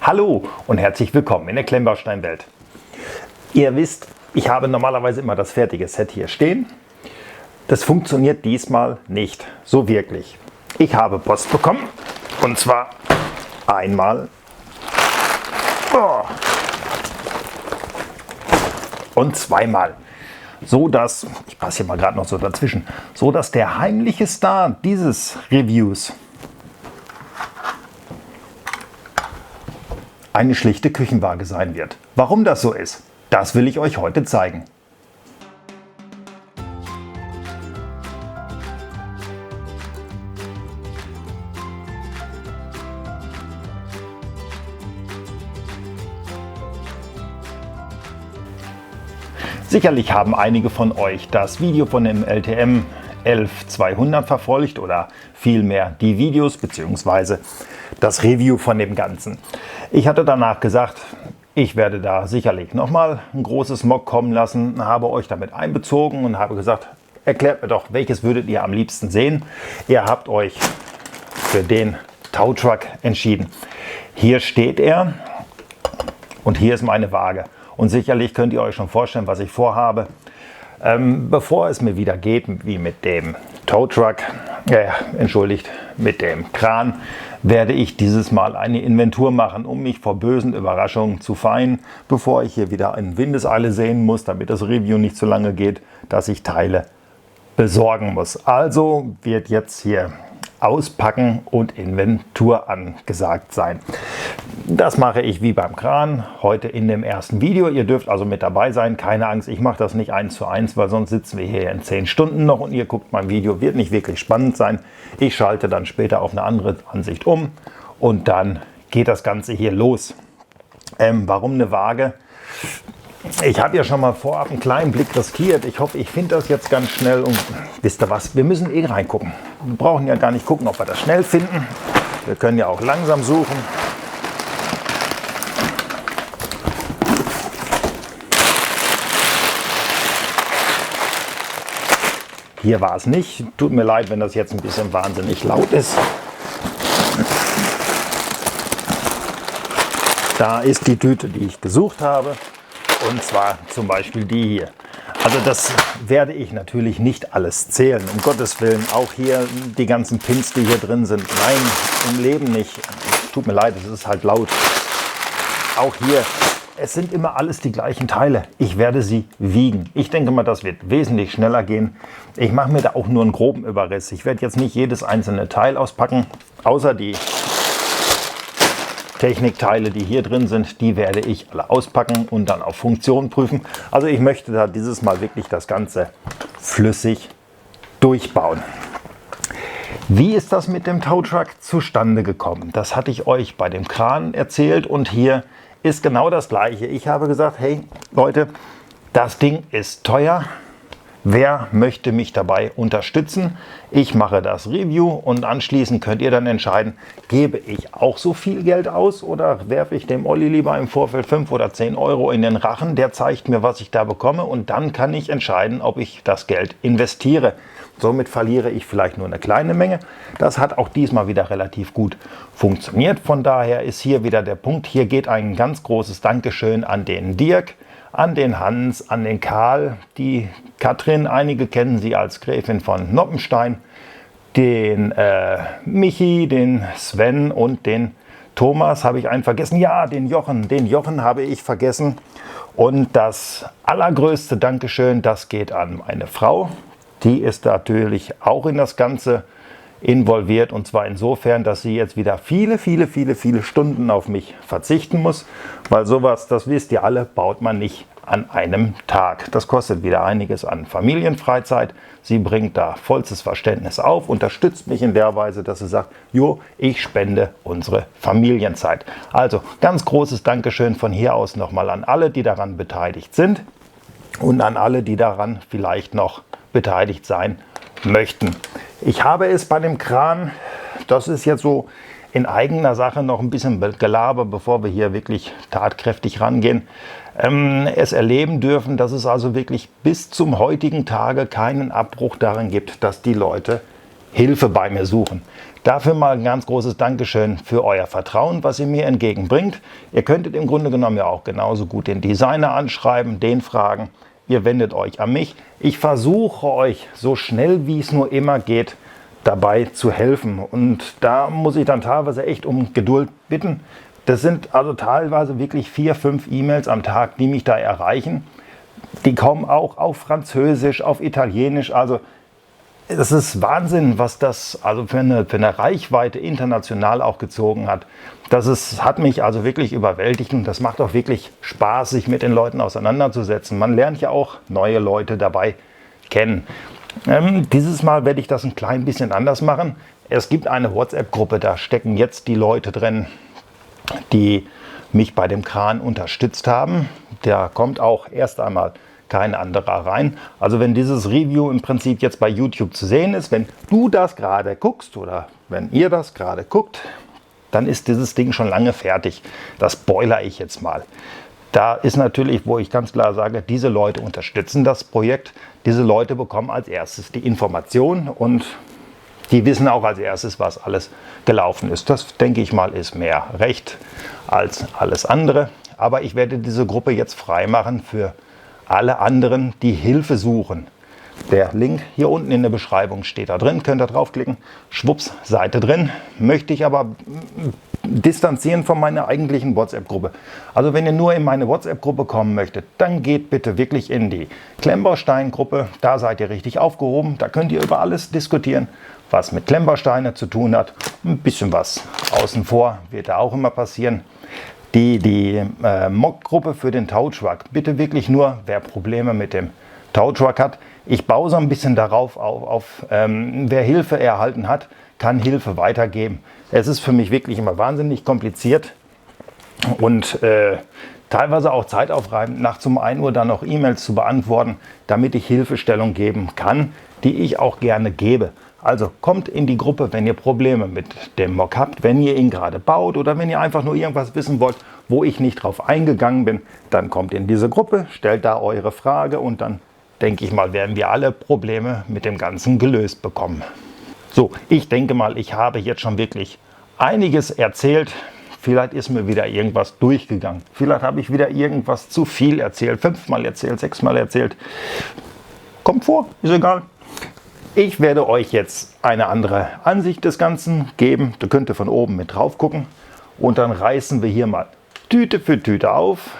Hallo und herzlich willkommen in der Klemmbausteinwelt. Ihr wisst, ich habe normalerweise immer das fertige Set hier stehen. Das funktioniert diesmal nicht so wirklich. Ich habe Post bekommen und zwar einmal und zweimal. So dass, ich passe hier mal gerade noch so dazwischen, so dass der heimliche Star dieses Reviews eine schlichte Küchenwaage sein wird. Warum das so ist, das will ich euch heute zeigen. Sicherlich haben einige von euch das Video von dem LTM 11200 verfolgt oder vielmehr die Videos bzw. das Review von dem Ganzen. Ich hatte danach gesagt, ich werde da sicherlich nochmal ein großes Mock kommen lassen, habe euch damit einbezogen und habe gesagt, erklärt mir doch, welches würdet ihr am liebsten sehen. Ihr habt euch für den Towtruck entschieden. Hier steht er und hier ist meine Waage. Und sicherlich könnt ihr euch schon vorstellen, was ich vorhabe. Bevor es mir wieder geht, wie mit dem Towtruck, mit dem Kran, werde ich dieses Mal eine Inventur machen, um mich vor bösen Überraschungen zu feien, bevor ich hier wieder in Windeseile sehen muss, damit das Review nicht so lange geht, dass ich Teile besorgen muss. Also wird jetzt hier Auspacken und Inventur angesagt sein. Das mache ich wie beim Kran heute in dem ersten Video. Ihr dürft also mit dabei sein. Keine Angst, ich mache das nicht 1:1, weil sonst sitzen wir hier in 10 Stunden noch und ihr guckt mein Video. Wird nicht wirklich spannend sein. Ich schalte dann später auf eine andere Ansicht um und dann geht das Ganze hier los. Warum eine Waage? Ich habe ja schon mal vorab einen kleinen Blick riskiert. Ich hoffe, ich finde das jetzt ganz schnell. Und wisst ihr was, wir müssen reingucken. Wir brauchen ja gar nicht gucken, ob wir das schnell finden. Wir können ja auch langsam suchen. Hier war es nicht. Tut mir leid, wenn das jetzt ein bisschen wahnsinnig laut ist. Da ist die Tüte, die ich gesucht habe. Und zwar zum Beispiel die hier. Also das werde ich natürlich nicht alles zählen, um Gottes Willen. Auch hier die ganzen Pins, die hier drin sind. Nein, im Leben nicht. Tut mir leid, es ist halt laut. Auch hier, es sind immer alles die gleichen Teile. Ich werde sie wiegen. Ich denke mal, das wird wesentlich schneller gehen. Ich mache mir da auch nur einen groben Überriss. Ich werde jetzt nicht jedes einzelne Teil auspacken, außer die Technikteile, die hier drin sind, die werde ich alle auspacken und dann auf Funktion prüfen. Also ich möchte da dieses Mal wirklich das Ganze flüssig durchbauen. Wie ist das mit dem Towtruck zustande gekommen? Das hatte ich euch bei dem Kran erzählt und hier ist genau das Gleiche. Ich habe gesagt, hey Leute, das Ding ist teuer. Wer möchte mich dabei unterstützen? Ich mache das Review und anschließend könnt ihr dann entscheiden, gebe ich auch so viel Geld aus oder werfe ich dem Olli lieber im Vorfeld 5 oder 10 Euro in den Rachen, der zeigt mir, was ich da bekomme und dann kann ich entscheiden, ob ich das Geld investiere. Somit verliere ich vielleicht nur eine kleine Menge. Das hat auch diesmal wieder relativ gut funktioniert. Von daher ist hier wieder der Punkt, hier geht ein ganz großes Dankeschön an den Dirk, an den Hans, an den Karl, die Katrin, einige kennen sie als Gräfin von Noppenstein, den Michi, den Sven und den Thomas habe ich einen vergessen. Ja, den Jochen habe ich vergessen. Und das allergrößte Dankeschön, das geht an meine Frau. Die ist natürlich auch in das Ganze involviert und zwar insofern, dass sie jetzt wieder viele Stunden auf mich verzichten muss, weil sowas, das wisst ihr alle, baut man nicht an einem Tag. Das kostet wieder einiges an Familienfreizeit. Sie bringt da vollstes Verständnis auf, unterstützt mich in der Weise, dass sie sagt, jo, ich spende unsere Familienzeit. Also ganz großes Dankeschön von hier aus nochmal an alle, die daran beteiligt sind und an alle, die daran vielleicht noch beteiligt sein möchten. Ich habe es bei dem Kran, das ist jetzt so in eigener Sache noch ein bisschen Gelaber, bevor wir hier wirklich tatkräftig rangehen, es erleben dürfen, dass es also wirklich bis zum heutigen Tage keinen Abbruch darin gibt, dass die Leute Hilfe bei mir suchen. Dafür mal ein ganz großes Dankeschön für euer Vertrauen, was ihr mir entgegenbringt. Ihr könntet im Grunde genommen ja auch genauso gut den Designer anschreiben, den fragen. Ihr wendet euch an mich. Ich versuche euch so schnell wie es nur immer geht dabei zu helfen. Und da muss ich dann teilweise echt um Geduld bitten. Das sind also teilweise wirklich 4, 5 E-Mails am Tag, die mich da erreichen. Die kommen auch auf Französisch, auf Italienisch. Also das ist Wahnsinn, was das also für eine Reichweite international auch gezogen hat. Hat mich also wirklich überwältigt und das macht auch wirklich Spaß, sich mit den Leuten auseinanderzusetzen. Man lernt ja auch neue Leute dabei kennen. Dieses Mal werde ich das ein klein bisschen anders machen. Es gibt eine WhatsApp-Gruppe, da stecken jetzt die Leute drin, die mich bei dem Kran unterstützt haben. Da kommt auch erst einmal kein anderer rein. Also wenn dieses Review im Prinzip jetzt bei YouTube zu sehen ist, wenn du das gerade guckst oder wenn ihr das gerade guckt, dann ist dieses Ding schon lange fertig. Das spoilere ich jetzt mal. Da ist natürlich, wo ich ganz klar sage, diese Leute unterstützen das Projekt. Diese Leute bekommen als erstes die Information und die wissen auch als erstes, was alles gelaufen ist. Das, denke ich mal, ist mehr Recht als alles andere. Aber ich werde diese Gruppe jetzt freimachen für alle anderen, die Hilfe suchen. Der Link hier unten in der Beschreibung steht da drin, könnt ihr draufklicken. Schwupps, Seite drin. Möchte ich aber distanzieren von meiner eigentlichen WhatsApp-Gruppe. Also wenn ihr nur in meine WhatsApp-Gruppe kommen möchtet, dann geht bitte wirklich in die Klemmbaustein-Gruppe. Da seid ihr richtig aufgehoben. Da könnt ihr über alles diskutieren, was mit Klemmbausteine zu tun hat. Ein bisschen was außen vor wird da auch immer passieren. Die Mock-Gruppe für den Towtruck. Bitte wirklich nur, wer Probleme mit dem Towtruck hat. Ich baue so ein bisschen darauf auf, wer Hilfe erhalten hat, kann Hilfe weitergeben. Es ist für mich wirklich immer wahnsinnig kompliziert und teilweise auch zeitaufreibend, nachts um 1 Uhr dann noch E-Mails zu beantworten, damit ich Hilfestellung geben kann, die ich auch gerne gebe. Also kommt in die Gruppe, wenn ihr Probleme mit dem Mock habt, wenn ihr ihn gerade baut oder wenn ihr einfach nur irgendwas wissen wollt, wo ich nicht drauf eingegangen bin, dann kommt in diese Gruppe, stellt da eure Frage und dann denke ich mal, werden wir alle Probleme mit dem Ganzen gelöst bekommen. So, ich denke mal, ich habe jetzt schon wirklich einiges erzählt. Vielleicht ist mir wieder irgendwas durchgegangen. Vielleicht habe ich wieder irgendwas zu viel erzählt, 5-mal erzählt, 6-mal erzählt. Kommt vor, ist egal. Ich werde euch jetzt eine andere Ansicht des Ganzen geben. Da könnt ihr von oben mit drauf gucken. Und dann reißen wir hier mal Tüte für Tüte auf.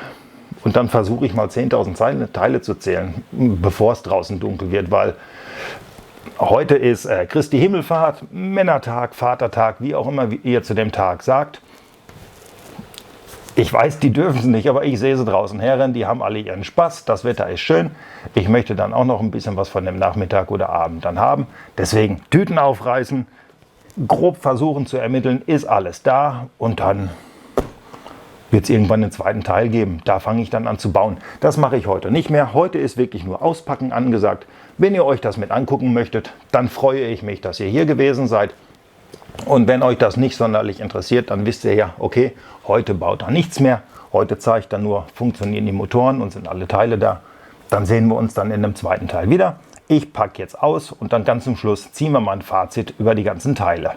Und dann versuche ich mal 10.000 Teile zu zählen, bevor es draußen dunkel wird. Weil heute ist Christi Himmelfahrt, Männertag, Vatertag, wie auch immer ihr zu dem Tag sagt. Ich weiß, die dürfen es nicht, aber ich sehe sie draußen herrennen. Die haben alle ihren Spaß. Das Wetter ist schön. Ich möchte dann auch noch ein bisschen was von dem Nachmittag oder Abend dann haben. Deswegen Tüten aufreißen, grob versuchen zu ermitteln, ist alles da. Und dann wird es irgendwann einen zweiten Teil geben. Da fange ich dann an zu bauen. Das mache ich heute nicht mehr. Heute ist wirklich nur Auspacken angesagt. Wenn ihr euch das mit angucken möchtet, dann freue ich mich, dass ihr hier gewesen seid. Und wenn euch das nicht sonderlich interessiert, dann wisst ihr ja, okay, heute baut er nichts mehr. Heute zeigt er nur, funktionieren die Motoren und sind alle Teile da. Dann sehen wir uns dann in einem zweiten Teil wieder. Ich packe jetzt aus und dann ganz zum Schluss ziehen wir mal ein Fazit über die ganzen Teile.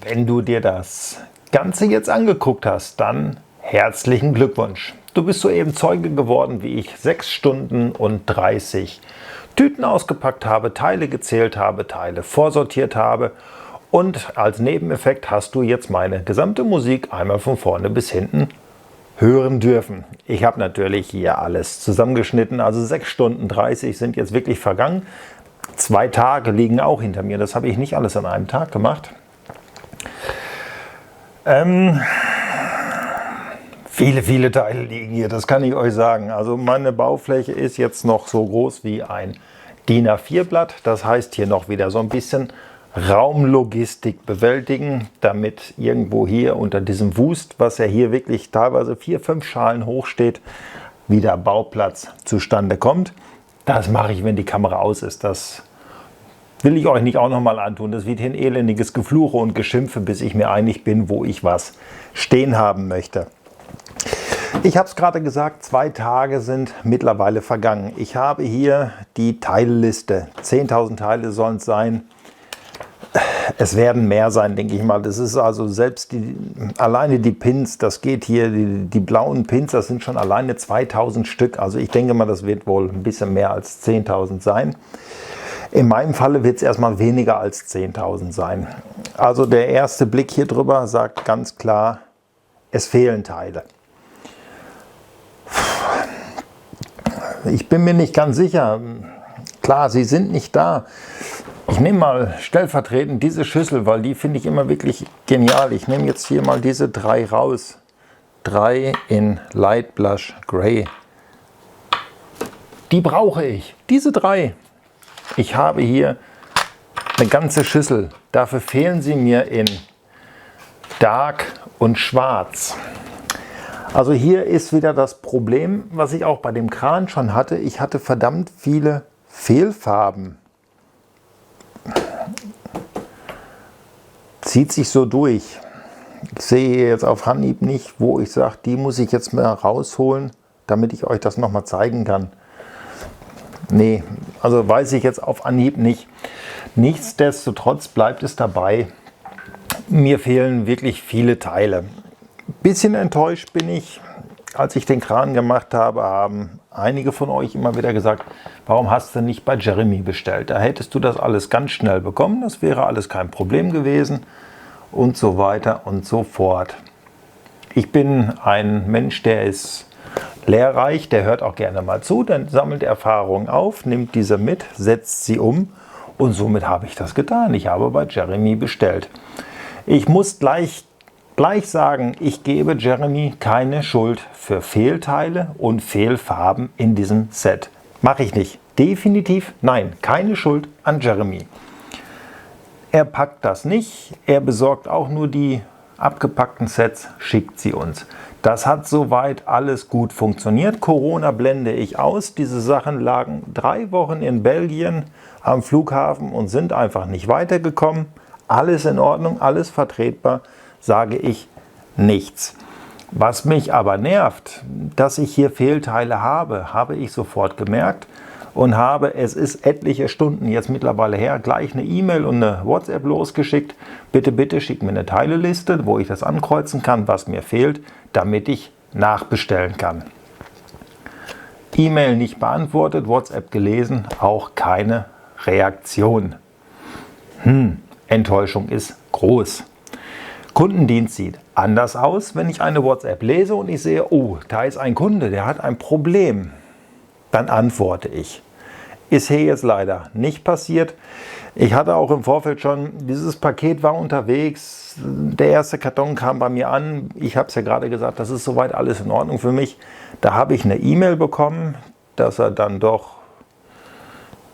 Wenn du dir das Ganze jetzt angeguckt hast, dann herzlichen Glückwunsch. Du bist soeben Zeuge geworden, wie ich 6 Stunden und 30 Tüten ausgepackt habe, Teile gezählt habe, Teile vorsortiert habe und als Nebeneffekt hast du jetzt meine gesamte Musik einmal von vorne bis hinten hören dürfen. Ich habe natürlich hier alles zusammengeschnitten, also 6 Stunden 30 sind jetzt wirklich vergangen. 2 Tage liegen auch hinter mir, das habe ich nicht alles an einem Tag gemacht. Viele Teile liegen hier, das kann ich euch sagen. Also meine Baufläche ist jetzt noch so groß wie ein DIN A4-Blatt. Das heißt hier noch wieder so ein bisschen Raumlogistik bewältigen, damit irgendwo hier unter diesem Wust, was ja hier wirklich teilweise 4, 5 Schalen hoch steht, wieder Bauplatz zustande kommt. Das mache ich, wenn die Kamera aus ist. Das will ich euch nicht auch nochmal antun. Das wird hier ein elendiges Gefluche und Geschimpfe, bis ich mir einig bin, wo ich was stehen haben möchte. Ich habe es gerade gesagt, 2 Tage sind mittlerweile vergangen. Ich habe hier die Teilliste. 10.000 Teile sollen es sein. Es werden mehr sein, denke ich mal. Das ist also selbst alleine die Pins, das geht hier, die blauen Pins, das sind schon alleine 2.000 Stück. Also ich denke mal, das wird wohl ein bisschen mehr als 10.000 sein. In meinem Falle wird es erstmal weniger als 10.000 sein. Also der erste Blick hier drüber sagt ganz klar, es fehlen Teile. Ich bin mir nicht ganz sicher. Klar, sie sind nicht da. Ich nehme mal stellvertretend diese Schüssel, weil die finde ich immer wirklich genial. Ich nehme jetzt hier mal diese 3 raus. 3 in Light Blush Grey. Die brauche ich. Diese 3. Ich habe hier eine ganze Schüssel. Dafür fehlen sie mir in Dark und Schwarz. Also hier ist wieder das Problem, was ich auch bei dem Kran schon hatte. Ich hatte verdammt viele Fehlfarben. Zieht sich so durch. Ich sehe jetzt auf Anhieb nicht, wo ich sage, die muss ich jetzt mal rausholen, damit ich euch das nochmal zeigen kann. Nee, also weiß ich jetzt auf Anhieb nicht. Nichtsdestotrotz bleibt es dabei, mir fehlen wirklich viele Teile. Bisschen enttäuscht bin ich, als ich den Kran gemacht habe, haben einige von euch immer wieder gesagt, warum hast du nicht bei Jeremy bestellt? Da hättest du das alles ganz schnell bekommen, das wäre alles kein Problem gewesen und so weiter und so fort. Ich bin ein Mensch, der ist lehrreich, der hört auch gerne mal zu, dann sammelt Erfahrungen auf, nimmt diese mit, setzt sie um und somit habe ich das getan. Ich habe bei Jeremy bestellt. Ich muss gleich sagen, ich gebe Jeremy keine Schuld für Fehlteile und Fehlfarben in diesem Set. Mache ich nicht. Definitiv nein, keine Schuld an Jeremy. Er packt das nicht, er besorgt auch nur die abgepackten Sets, schickt sie uns. Das hat soweit alles gut funktioniert. Corona blende ich aus. Diese Sachen lagen 3 Wochen in Belgien am Flughafen und sind einfach nicht weitergekommen. Alles in Ordnung, alles vertretbar, sage ich nichts. Was mich aber nervt, dass ich hier Fehlteile habe ich sofort gemerkt und es ist etliche Stunden jetzt mittlerweile her, gleich eine E-Mail und eine WhatsApp losgeschickt. Bitte schick mir eine Teileliste, wo ich das ankreuzen kann, was mir fehlt, damit ich nachbestellen kann. E-Mail nicht beantwortet, WhatsApp gelesen, auch keine Reaktion. Enttäuschung ist groß. Kundendienst sieht anders aus, wenn ich eine WhatsApp lese und ich sehe, oh, da ist ein Kunde, der hat ein Problem. Dann antworte ich. Ist hier jetzt leider nicht passiert. Ich hatte auch im Vorfeld schon, dieses Paket war unterwegs, der erste Karton kam bei mir an. Ich habe es ja gerade gesagt, das ist soweit alles in Ordnung für mich. Da habe ich eine E-Mail bekommen, dass er dann doch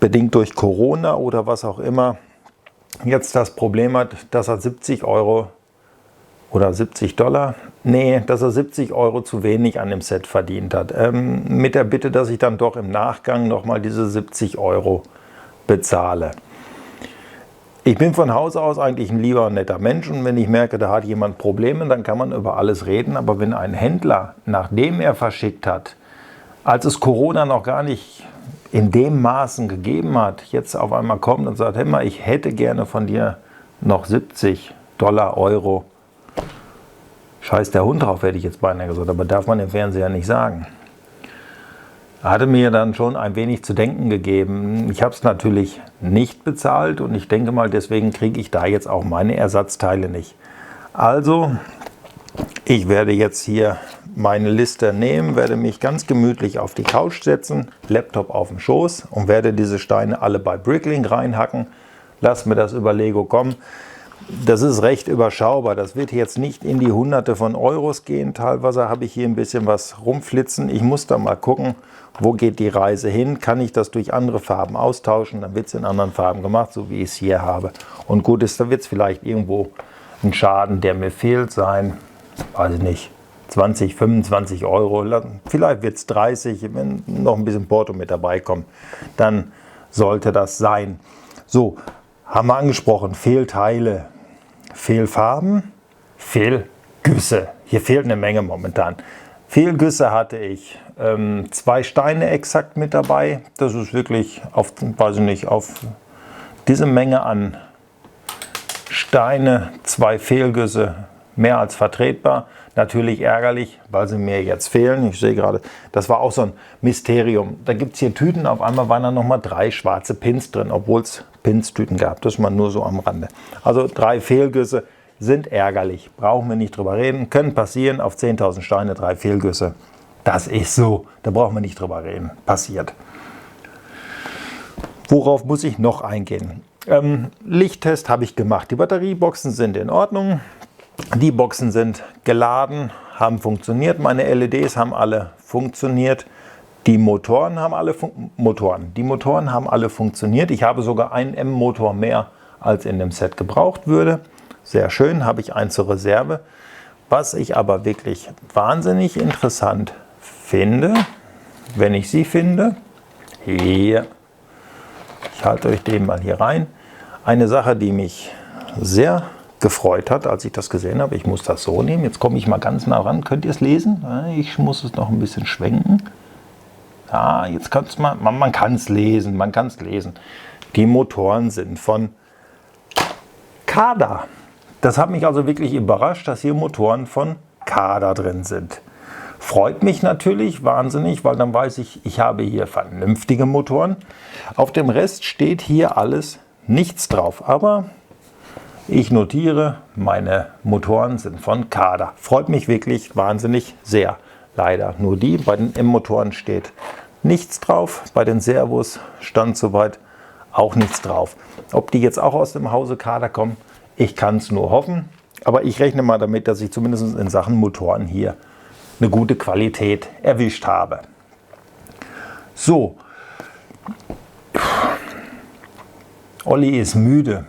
bedingt durch Corona oder was auch immer jetzt das Problem hat, dass er 70 Euro oder 70 Dollar, nee, dass er 70 Euro zu wenig an dem Set verdient hat. Mit der Bitte, dass ich dann doch im Nachgang nochmal diese 70 Euro bezahle. Ich bin von Haus aus eigentlich ein lieber und netter Mensch und wenn ich merke, da hat jemand Probleme, dann kann man über alles reden. Aber wenn ein Händler, nachdem er verschickt hat, als es Corona noch gar nicht in dem Maßen gegeben hat, jetzt auf einmal kommt und sagt, hey mal, ich hätte gerne von dir noch $70 Dollar, Euro. Scheiß der Hund drauf, hätte ich jetzt beinahe gesagt, aber darf man im Fernseher nicht sagen. Hatte mir dann schon ein wenig zu denken gegeben. Ich habe es natürlich nicht bezahlt und ich denke mal, deswegen kriege ich da jetzt auch meine Ersatzteile nicht. Also, ich werde jetzt hier meine Liste nehmen, werde mich ganz gemütlich auf die Couch setzen, Laptop auf dem Schoß und werde diese Steine alle bei Bricklink reinhacken. Lass mir das über Lego kommen. Das ist recht überschaubar. Das wird jetzt nicht in die Hunderte von Euros gehen. Teilweise habe ich hier ein bisschen was rumflitzen. Ich muss da mal gucken, wo geht die Reise hin. Kann ich das durch andere Farben austauschen? Dann wird es in anderen Farben gemacht, so wie ich es hier habe. Und gut ist, da wird es vielleicht irgendwo ein Schaden, der mir fehlt, sein. Weiß ich nicht. 20, 25 Euro. Vielleicht wird es 30. Wenn noch ein bisschen Porto mit dabei kommt, dann sollte das sein. So, haben wir angesprochen. Fehlteile. Fehlfarben, Fehlgüsse. Hier fehlt eine Menge momentan. Fehlgüsse hatte ich 2 Steine exakt mit dabei. Das ist wirklich auf, weiß ich nicht, auf diese Menge an Steine, 2 Fehlgüsse, mehr als vertretbar. Natürlich ärgerlich, weil sie mir jetzt fehlen. Ich sehe gerade, das war auch so ein Mysterium. Da gibt es hier Tüten, auf einmal waren da nochmal 3 schwarze Pins drin, obwohl es Pins-Tüten gab. Das ist mal nur so am Rande. Also 3 Fehlgüsse sind ärgerlich. Brauchen wir nicht drüber reden. Können passieren, auf 10.000 Steine 3 Fehlgüsse. Das ist so. Da brauchen wir nicht drüber reden. Passiert. Worauf muss ich noch eingehen? Lichttest habe ich gemacht. Die Batterieboxen sind in Ordnung. Die Boxen sind geladen, haben funktioniert. Meine LEDs haben alle funktioniert. Die Motoren haben alle funktioniert. Ich habe sogar einen M-Motor mehr, als in dem Set gebraucht würde. Sehr schön, habe ich einen zur Reserve. Was ich aber wirklich wahnsinnig interessant finde, wenn ich sie finde, hier, ich halte euch den mal hier rein, eine Sache, die mich sehr gefreut hat, als ich das gesehen habe. Ich muss das so nehmen. Jetzt komme ich mal ganz nah ran. Könnt ihr es lesen? Ich muss es noch ein bisschen schwenken. Ja, jetzt kann es mal, man kann es lesen, man kann es lesen. Die Motoren sind von Kada. Das hat mich also wirklich überrascht, dass hier Motoren von Kada drin sind. Freut mich natürlich wahnsinnig, weil dann weiß ich, ich habe hier vernünftige Motoren. Auf dem Rest steht hier alles nichts drauf, aber ich notiere, meine Motoren sind von Kada. Freut mich wirklich wahnsinnig sehr. Leider nur die. Bei den M-Motoren steht nichts drauf. Bei den Servos stand soweit auch nichts drauf. Ob die jetzt auch aus dem Hause Kada kommen, ich kann es nur hoffen. Aber ich rechne mal damit, dass ich zumindest in Sachen Motoren hier eine gute Qualität erwischt habe. So. Olli ist müde.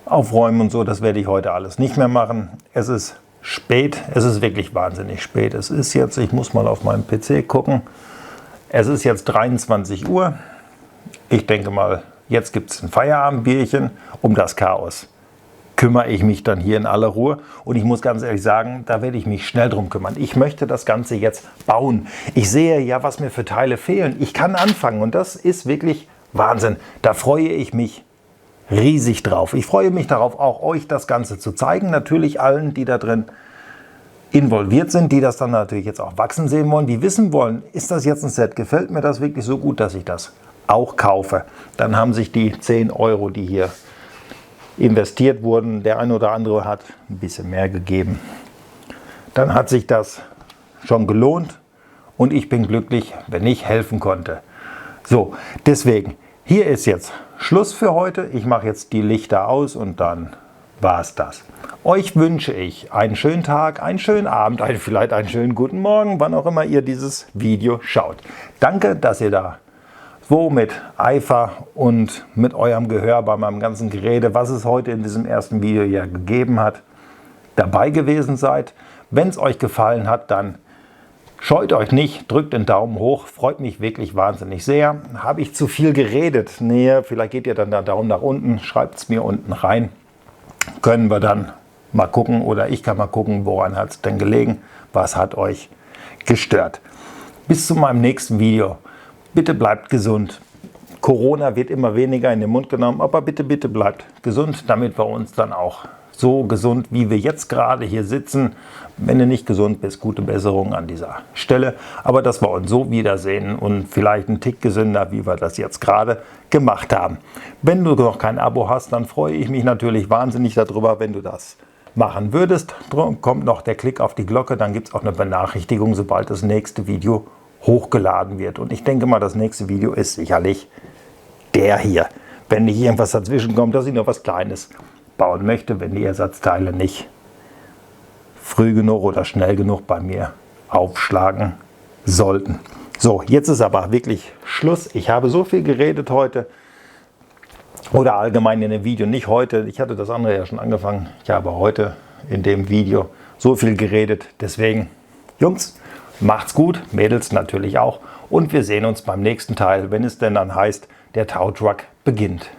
Aufräumen und so, das werde ich heute alles nicht mehr machen. Es ist spät, es ist wirklich wahnsinnig spät. Es ist jetzt, ich muss mal auf meinem PC gucken, es ist jetzt 23 Uhr. Ich denke mal, jetzt gibt es ein Feierabendbierchen. Um das Chaos kümmere ich mich dann hier in aller Ruhe. Und ich muss ganz ehrlich sagen, da werde ich mich schnell drum kümmern. Ich möchte das Ganze jetzt bauen. Ich sehe ja, was mir für Teile fehlen. Ich kann anfangen und das ist wirklich Wahnsinn. Da freue ich mich riesig drauf. Ich freue mich darauf, auch euch das Ganze zu zeigen. Natürlich allen, die da drin involviert sind, die das dann natürlich jetzt auch wachsen sehen wollen, die wissen wollen, ist das jetzt ein Set? Gefällt mir das wirklich so gut, dass ich das auch kaufe? Dann haben sich die 10 Euro, die hier investiert wurden, der eine oder andere hat ein bisschen mehr gegeben. Dann hat sich das schon gelohnt und ich bin glücklich, wenn ich helfen konnte. So, deswegen, hier ist jetzt Schluss für heute. Ich mache jetzt die Lichter aus und dann war es das. Euch wünsche ich einen schönen Tag, einen schönen Abend, vielleicht einen schönen guten Morgen, wann auch immer ihr dieses Video schaut. Danke, dass ihr da so mit Eifer und mit eurem Gehör bei meinem ganzen Gerede, was es heute in diesem ersten Video ja gegeben hat, dabei gewesen seid. Wenn es euch gefallen hat, dann scheut euch nicht, drückt den Daumen hoch, freut mich wirklich wahnsinnig sehr. Habe ich zu viel geredet? Nee, vielleicht geht ihr dann der Daumen nach unten, schreibt es mir unten rein. Können wir dann mal gucken oder ich kann mal gucken, woran hat es denn gelegen, was hat euch gestört. Bis zu meinem nächsten Video. Bitte bleibt gesund. Corona wird immer weniger in den Mund genommen, aber bitte, bitte bleibt gesund, damit wir uns dann auch so gesund, wie wir jetzt gerade hier sitzen. Wenn du nicht gesund bist, gute Besserung an dieser Stelle. Aber dass wir uns so wiedersehen und vielleicht einen Tick gesünder, wie wir das jetzt gerade gemacht haben. Wenn du noch kein Abo hast, dann freue ich mich natürlich wahnsinnig darüber, wenn du das machen würdest. Drum kommt noch der Klick auf die Glocke, dann gibt es auch eine Benachrichtigung, sobald das nächste Video hochgeladen wird. Und ich denke mal, das nächste Video ist sicherlich der hier. Wenn nicht irgendwas dazwischen kommt, dass ich noch was Kleines bauen möchte, wenn die Ersatzteile nicht früh genug oder schnell genug bei mir aufschlagen sollten. So, jetzt ist aber wirklich Schluss. Ich habe so viel geredet heute oder allgemein in dem Video, nicht heute. Ich hatte das andere ja schon angefangen. Ich habe heute in dem Video so viel geredet. Deswegen, Jungs, macht's gut, Mädels natürlich auch. Und wir sehen uns beim nächsten Teil, wenn es denn dann heißt, der Tautruck beginnt.